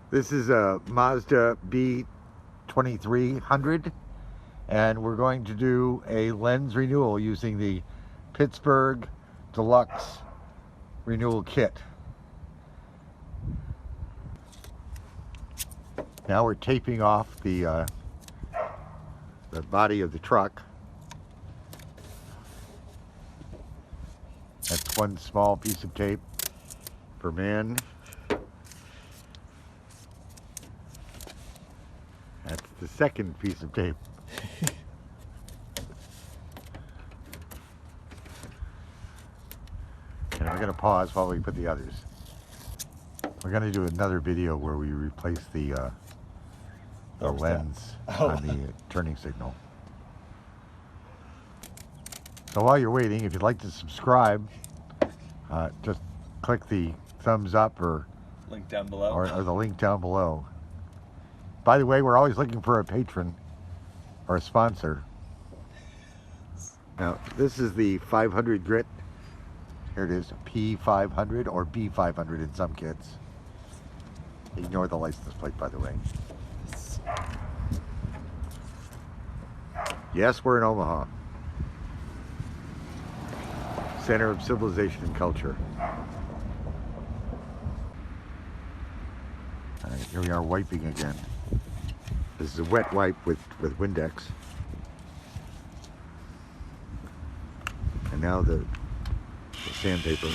This is a Mazda B2300, and we're going to do a lens renewal using the Pittsburgh Deluxe renewal kit. Now we're taping off the body of the truck. That's one small piece of tape per man. That's the second piece of tape. And we're going to pause while we put the others. We're going to do another video where we replace the lens on the turning signal. So while you're waiting, if you'd like to subscribe, just click the thumbs up or link down below, or the link down below. By the way, we're always looking for a patron or a sponsor. Now, this is the 500 grit. Here it is, P500 or B500 in some kits. Ignore the license plate, by the way. Yes, we're in Omaha. Center of civilization and culture. All right, here we are wiping again. This is a wet wipe with Windex. And now the sandpaper.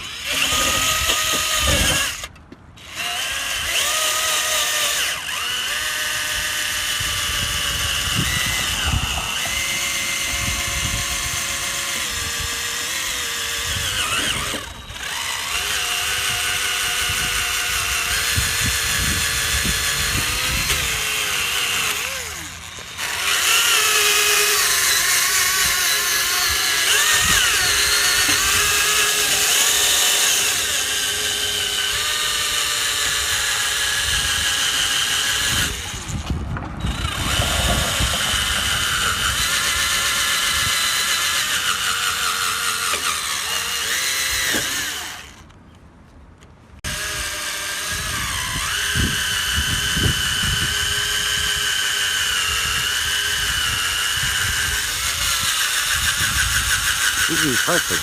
You seem to be pressing.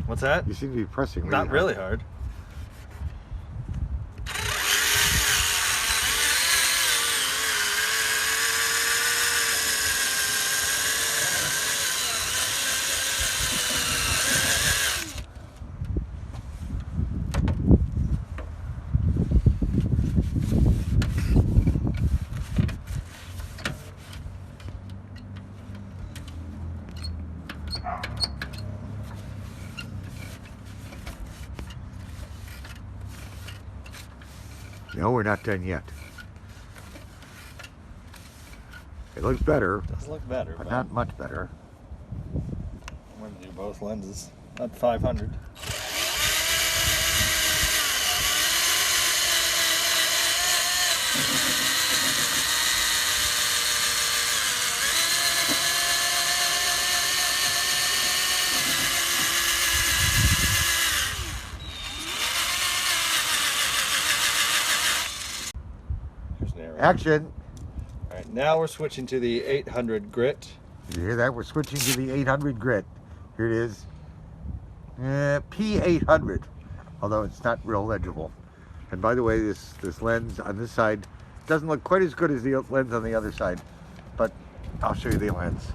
What's that? You seem to be pressing really Not really hard. No, we're not done yet. It looks better. It does look better, but not much better. I'm going to do both lenses. Not 500. Action! Alright, now we're switching to the 800 grit. Did you hear that? We're switching to the 800 grit. Here it is. P800. Although it's not real legible. And by the way, this lens on this side doesn't look quite as good as the lens on the other side. But I'll show you the lens.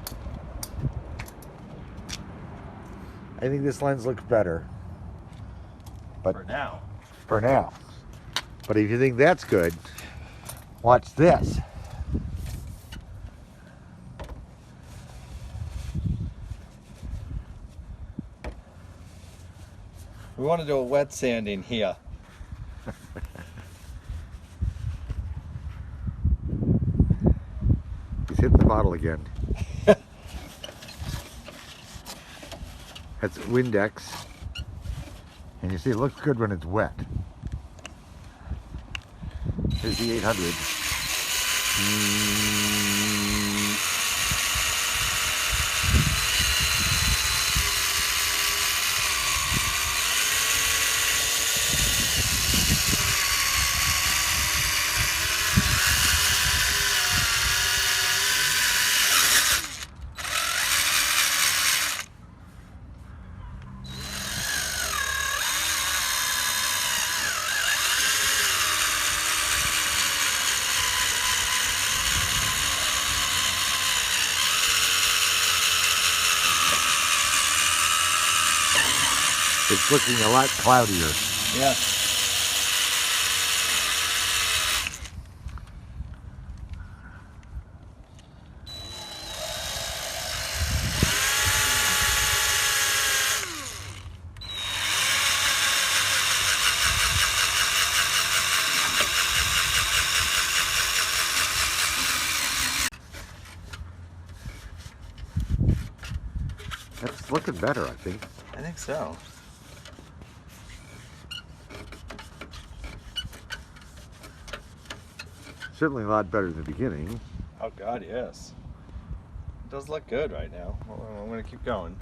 I think this lens looks better. But For now. For now. But if you think that's good, watch this. We want to do a wet sanding here. He's hitting the bottle again. That's Windex. And you see it looks good when it's wet. Here's the 800. It's looking a lot cloudier. Yeah. That's looking better, I think. I think so. Certainly a lot better than the beginning. Oh God, yes. It does look good right now. Well, I'm gonna keep going.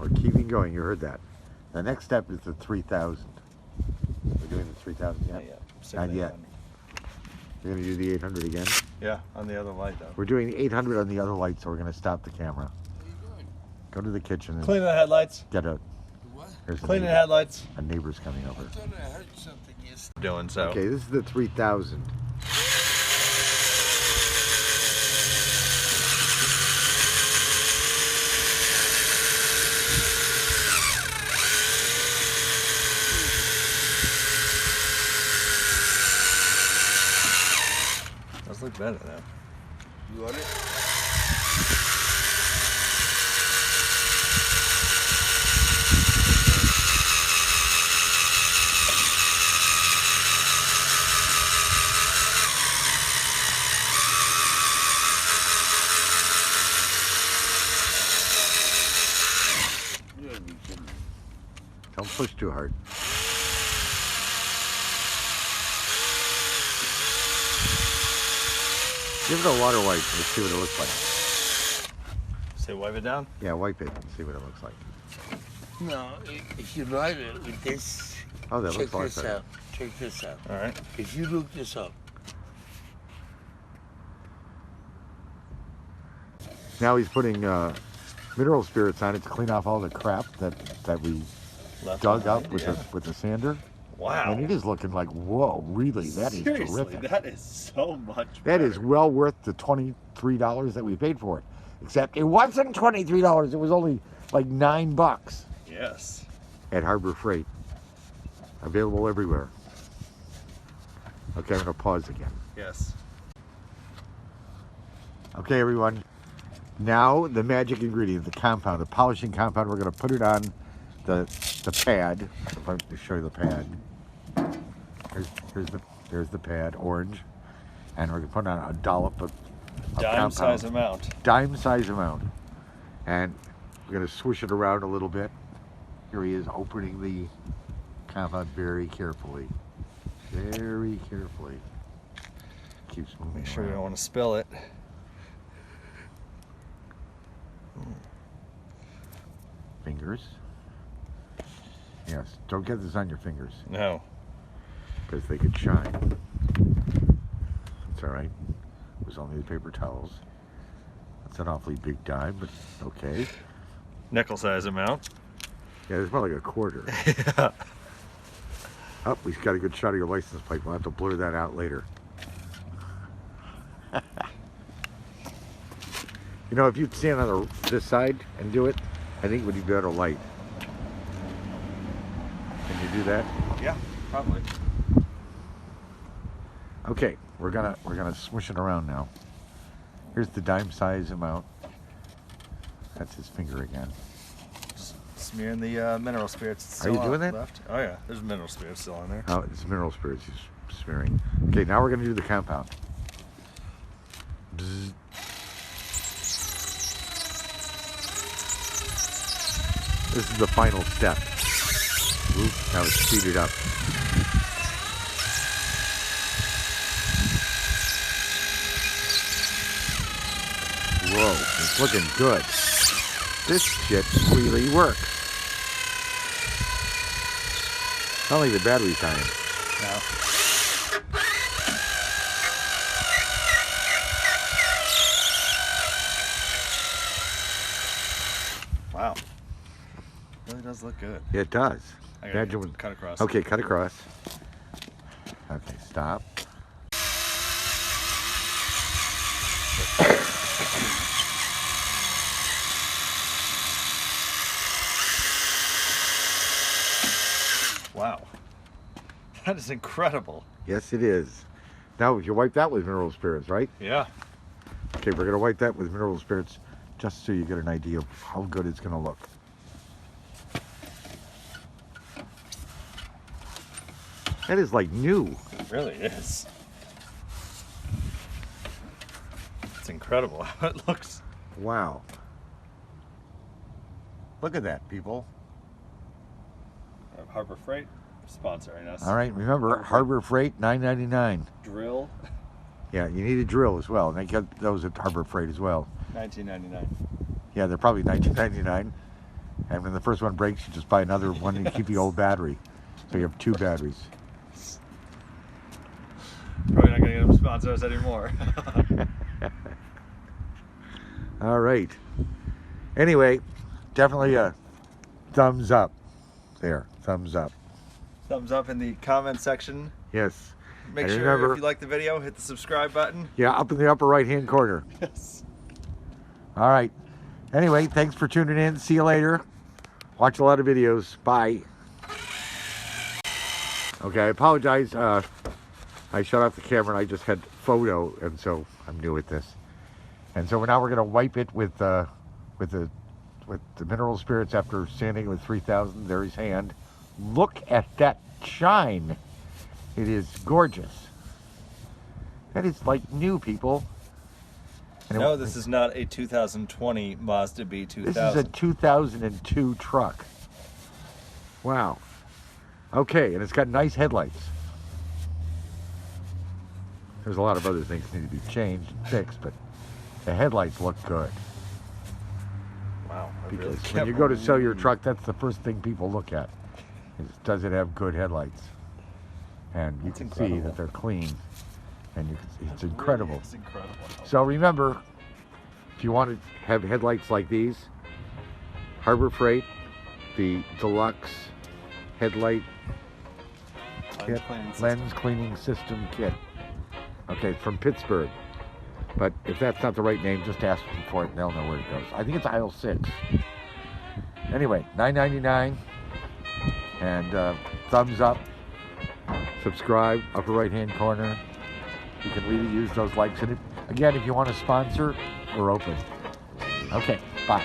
We're keeping going, you heard that. The next step is the 3000. We're doing the 3000 yet? Not yet. Not yet. You're gonna do the 800 again? Yeah, on the other light though. We're doing the 800 on the other light, so we're gonna stop the camera. What are you doing? Go to the kitchen and Cleaning the headlights. get a, What? here's a Cleaning the neighbor. headlights. A neighbor's coming I over. thought I heard something yesterday. Doing so. Okay, this is the 3000. Does look better though. You want it? You gotta be kidding me. Don't push too hard. Give it a water wipe. Let's see what it looks like. Say wipe it down. Yeah, wipe it and see what it looks like. No, if you ride it with this, Oh, that check looks a lot this better. out. Check this out. All right. If you look this up, Now he's putting mineral spirits on it to clean off all the crap that we Left dug behind, up with yeah. the sander. Wow. And it is looking like, whoa, really, that is Seriously, terrific. that is so much That better. is well worth the $23 that we paid for it. Except it wasn't $23, it was only like $9 Yes. at Harbor Freight. Available everywhere. Okay, I'm gonna pause again. Yes. Okay, everyone. Now the magic ingredient, the compound, the polishing compound. We're gonna put it on the pad. If I to show you the pad. Here's the pad, orange, and we're gonna put on a dollop of Dime compound. size amount. Dime size amount, and we're gonna swish it around a little bit. Here he is opening the compound very carefully. Very carefully. Keeps moving. Make sure you around. don't want to spill it. Fingers. Yes, don't get this on your fingers No. because they could shine. It's all right. It was only the paper towels. That's an awfully big dime, but okay. Nickel size amount. Yeah, it's about like a quarter. Yeah. Oh, we've got a good shot of your license plate. We'll have to blur that out later. You know, if you'd stand on this side and do it, I think it would be better light. Can you do that? Yeah, probably. Okay, we're gonna swish it around now. Here's the dime size amount. That's his finger again. Smearing the mineral spirits. Are you still doing on that? Left. Oh yeah, there's mineral spirits still on there. Oh, it's mineral spirits he's smearing. Okay, now we're gonna do the compound. Bzz. This is the final step. Oops, now it's speeded up. Whoa, it's looking good. This shit really works. Not like the battery's dying. No. Wow. Really does look good. It does. I gotta Imagine when, cut across. okay, cut across. Okay, stop. That is incredible. Yes, it is. Now, if you wipe that with mineral spirits, right? Yeah. Okay, we're going to wipe that with mineral spirits just so you get an idea of how good it's going to look. That is like new. It really is. It's incredible how it looks. Wow. Look at that, people. Harbor Freight sponsoring us. All right, remember, Harbor Freight, $9.99. Drill, Yeah, you need a drill as well. And they got those at Harbor Freight as well. $19.99. Yeah, they're probably $19.99. And when the first one breaks, you just buy another one and keep the old battery. So you have 2 batteries. Probably not going to get them to sponsor us anymore. All right. Anyway, definitely a thumbs up there. Thumbs up. Thumbs up in the comment section. Yes. Make And sure remember, if you like the video, hit the subscribe button. yeah, up in the upper right-hand corner. Yes. All right. Anyway, thanks for tuning in. See you later. Watch a lot of videos. Bye. Okay, I apologize. I shut off the camera and I just had photo, and so I'm new at this. And so now we're going to wipe it with the mineral spirits after sanding it with 3000. There his hand. Look at that shine. It is gorgeous. That is like new, people. And No, this is not a 2020 Mazda B2300. This is a 2002 truck. Wow. Okay, and it's got nice headlights. There's a lot of other things that need to be changed and fixed, but the headlights look good. Wow. I Because really when can't you go to sell your believe- truck, that's the first thing people look at. Is, does it have good headlights? And you That's can incredible. see that they're clean. And you can, it's incredible. It's incredible. So remember, if you want to have headlights like these, Harbor Freight, the Deluxe headlight kit, lens cleaning system kit. Okay, from Pittsburgh. But if that's not the right name, just ask them for it and they'll know where it goes. I think it's aisle 6. Anyway, $9.99. And thumbs up. Subscribe, upper right-hand corner. You can really use those likes. And again, if you want to sponsor, we're open. Okay, bye.